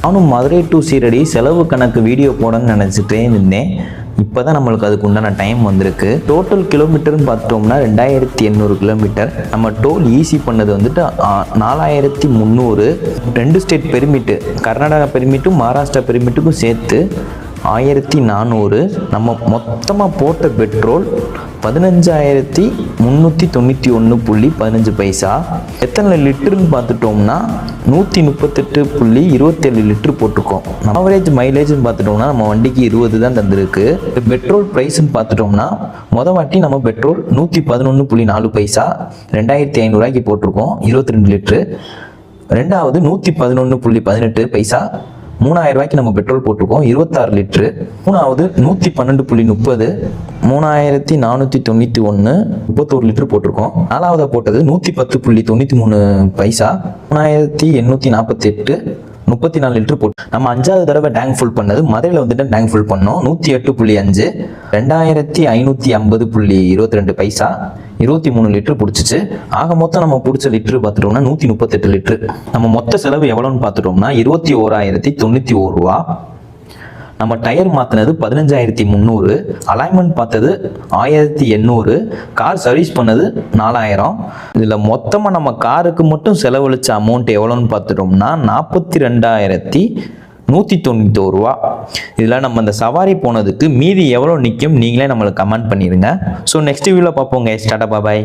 நானும் மதுரை டு சீரடி செலவு கணக்கு வீடியோ போடணும்னு நினச்சிட்டே இருந்தேன். இப்போ தான் நம்மளுக்கு அதுக்கு உண்டான டைம் வந்திருக்கு. டோட்டல் கிலோமீட்டர்னு பார்த்தோம்னா 2800 கிலோமீட்டர். நம்ம டோல் ஈஸி பண்ணது வந்துட்டு 4300. 2 ஸ்டேட் பெர்மிட்டு, கர்நாடகா பெர்மிட்டும் மகாராஷ்டிரா பெர்மிட்டுக்கும் சேர்த்து 1400. நம்ம மொத்தமாக போட்ட பெட்ரோல் 15,391.15 எத்தனை லிட்டருன்னு பார்த்துட்டோம்னா 138.27 லிட்டர் போட்டிருக்கோம். ஆவரேஜ் மைலேஜ்னு பார்த்துட்டோம்னா நம்ம வண்டிக்கு 20 தான் தந்திருக்கு. பெட்ரோல் ப்ரைஸ்ன்னு பார்த்துட்டோம்னா வாட்டி நம்ம பெட்ரோல் 111.4 2500 போட்டிருக்கோம் 22 லிட்டரு. ரெண்டாவது 111.18 3000 நம்ம பெட்ரோல் போட்டிருக்கோம் 26 லிட்டரு. மூணாவது 112.30 3491 31 லிட்டர் போட்டிருக்கோம். நாலாவது போட்டது 110.93 3848 34 லிட்டர் போட்டு நம்ம 5வது தடவை டேங்க் ஃபுல் பண்ணது மதுரையில் வந்துட்டு டேங்க் ஃபுல் பண்ணோம் 108.5 2550.22 23 லிட்டர் பிடிச்சிச்சு. ஆக மொத்தம் நம்ம பிடிச்ச லிட்டர் பார்த்துட்டோம்னா 138 லிட்டர். நம்ம மொத்த செலவு எவ்வளோன்னு பார்த்துட்டோம்னா 21,091 ரூபா. நம்ம டயர் மாற்றினது 15,300, அலைன்மெண்ட் பார்த்தது 1,800, கார் சர்வீஸ் பண்ணது 4000. இதில் மொத்தமாக நம்ம காருக்கு மட்டும் செலவழிச்ச அமௌண்ட் எவ்வளோன்னு பார்த்துட்டோம்னா 42,191 ரூபா. இதில் நம்ம இந்த சவாரி போனதுக்கு மீதி எவ்வளோ நிற்கும் நீங்களே நம்மளுக்கு கமெண்ட் பண்ணிடுங்க. ஸோ நெக்ஸ்ட் வீடியோவில் பார்ப்போங்க. டாடா பாய்.